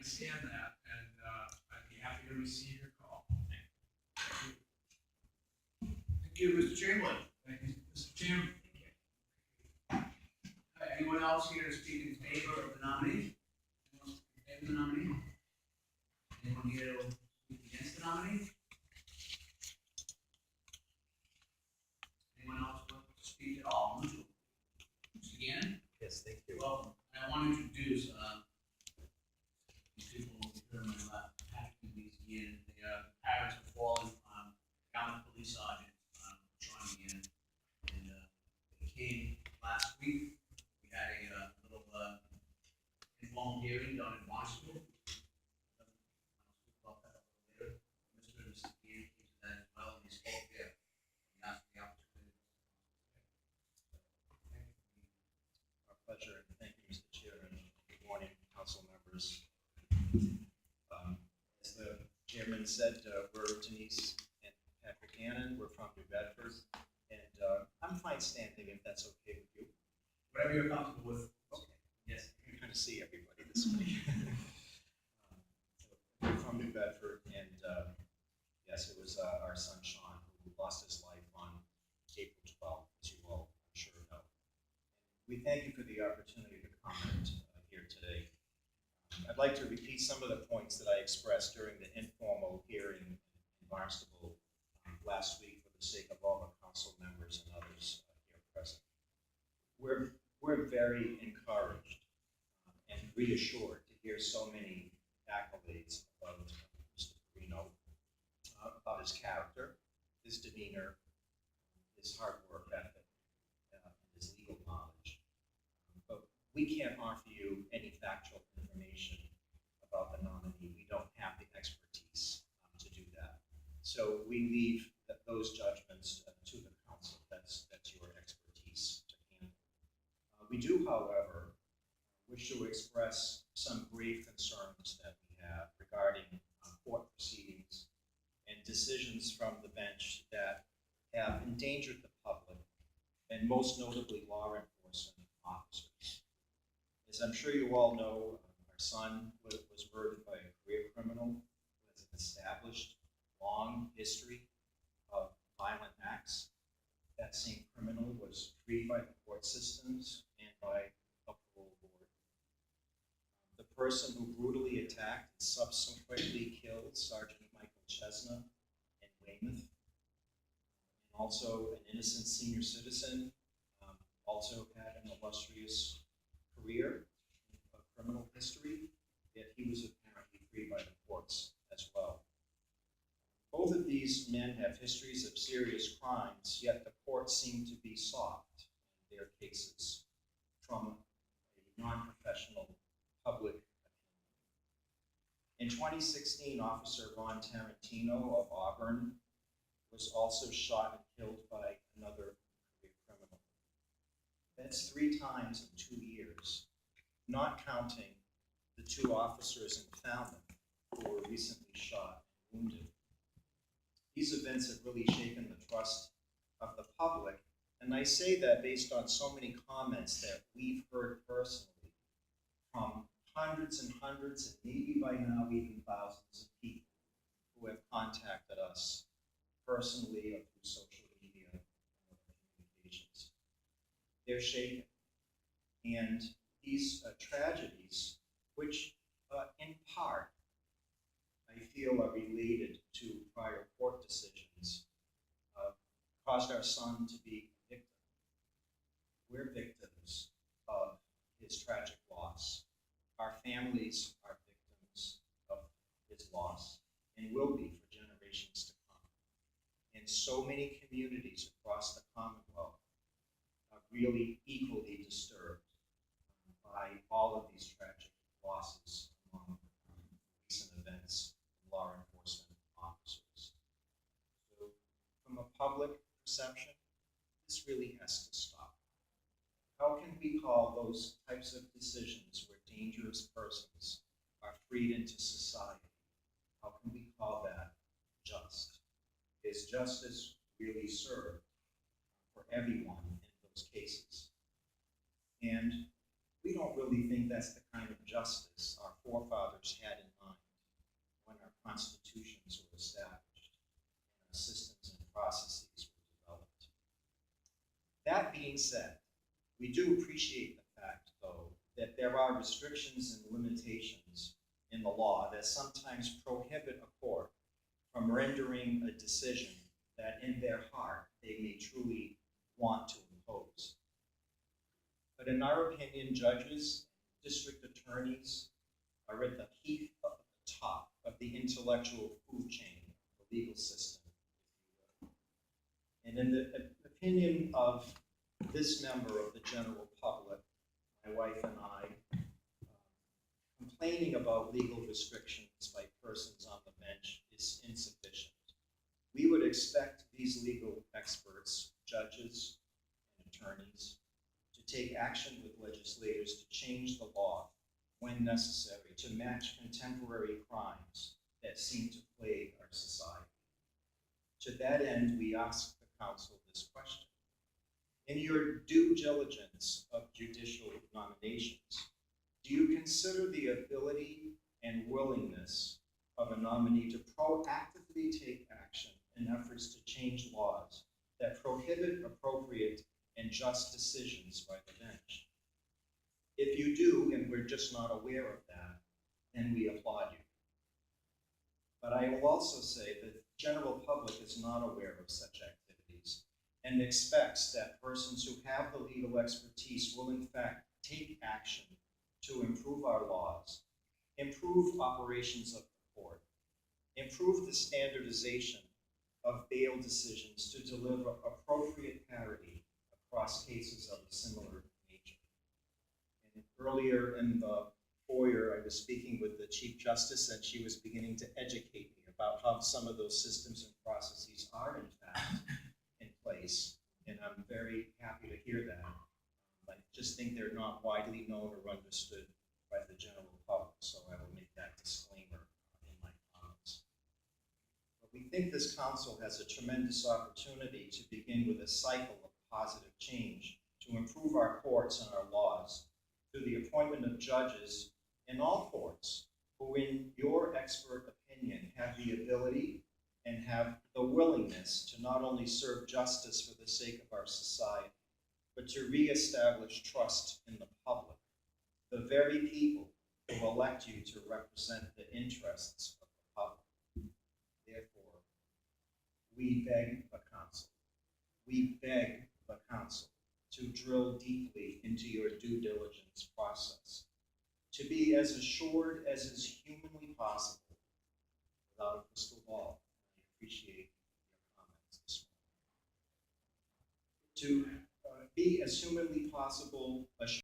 understand that, and I'd be happy to receive your call. Thank you, Mr. Chamberlain. Thank you, Mr. Chairman. Anyone else here to speak in favor of the nominee? Anyone in favor of the nominee? Anyone here to speak against the nominee? Anyone else want to speak at all? Mr. Gannon? Yes, thank you. Welcome. And I want to introduce these people here on my left, Patrick and Lisa Gannon. Their parents have fallen, Gallup Police Sergeant Sean Gannon, and they came last week. We had a little informal hearing down in Washington. I'll speak about that a little later. Mr. and Mrs. Gannon came to that as well, and they spoke there. We asked for the opportunity. Our pleasure, and thank you, Mr. Chair, and good morning, council members. As the chairman said, we're Denise and Patrick Gannon. We're from New Bedford, and I'm fine standing if that's okay with you. Whatever you're comfortable with. Okay. Yes, you're trying to see everybody this way. We're from New Bedford, and yes, it was our son Sean who lost his life on April 12th, as you all I'm sure know. We thank you for the opportunity to comment here today. I'd like to repeat some of the points that I expressed during the informal hearing in Barnstable last week for the sake of all the council members and others here present. We're very encouraged and reassured to hear so many accolades about Mr. Perino, about his character, his demeanor, his hard work ethic, and his legal knowledge. But we can't offer you any factual information about the nominee. We don't have the expertise to do that. So we leave those judgments to the council. That's your expertise to handle. We do, however, wish to express some grave concerns that we have regarding court proceedings and decisions from the bench that have endangered the public and most notably law enforcement officers. As I'm sure you all know, our son was murdered by a career criminal who has an established long history of violent acts. That same criminal was freed by the court systems and by a parole board. The person who brutally attacked and subsequently killed Sergeant Michael Chesna in Weymouth, and also an innocent senior citizen, also had an illustrious career, a criminal history, yet he was apparently freed by the courts as well. Both of these men have histories of serious crimes, yet the courts seem to be soft in their cases from a non-professional public opinion. In 2016, Officer Ron Tarantino of Auburn was also shot and killed by another career criminal. That's 3 times in 2 years, not counting the 2 officers in Falmouth who were recently shot and wounded. These events have really shaken the trust of the public, and I say that based on so many comments that we've heard personally from hundreds and hundreds, and maybe by now even thousands of people who have contacted us personally or through social media and other communications. They're shaken, and these tragedies, which in part I feel are related to prior court decisions, caused our son to be a victim. We're victims of his tragic loss. Our families are victims of his loss and will be for generations to come. And so many communities across the Commonwealth are really equally disturbed by all of these tragic losses among recent events and law enforcement officers. So from a public perception, this really has to stop. How can we call those types of decisions where dangerous persons are freed into society? How can we call that just? Is justice really served for everyone in those cases? And We don't really think that's the kind of justice our forefathers had in mind when our constitutions were established and our systems and processes were developed. That being said, we do appreciate the fact, though, that there are restrictions and limitations in the law that sometimes prohibit a court from rendering a decision that in their heart they may truly want to impose. But in our opinion, judges, district attorneys are at the peak of the top of the intellectual food chain of the legal system, if you will. And in the opinion of this member of the general public, my wife and I, complaining about legal restrictions by persons on the bench is insufficient. We would expect these legal experts, judges, and attorneys to take action with legislators to change the law when necessary to match contemporary crimes that seem to plague our society. To that end, we ask the council this question. In your due diligence of judicial nominations, do you consider the ability and willingness of a nominee to proactively take action in efforts to change laws that prohibit appropriate and just decisions by the bench? If you do, and we're just not aware of that, then we applaud you. But I will also say that the general public is not aware of such activities and expects that persons who have the legal expertise will in fact take action to improve our laws, improve operations of the court, improve the standardization of bail decisions to deliver appropriate parity across cases of a similar nature. And earlier in the foyer, I was speaking with the Chief Justice, and she was beginning to educate me about how some of those systems and processes are in fact in place, and I'm very happy to hear that. I just think they're not widely known or understood by the general public, so I will make that disclaimer in my comments. But we think this council has a tremendous opportunity to begin with a cycle of positive change to improve our courts and our laws through the appointment of judges in all courts who, in your expert opinion, have the ability and have the willingness to not only serve justice for the sake of our society, but to reestablish trust in the public, the very people who elect you to represent the interests of the public. Therefore, we beg the council to drill deeply into your due diligence process, to be as assured as is humanly possible without a crystal ball. I appreciate your comments this morning. To be as humanly possible assured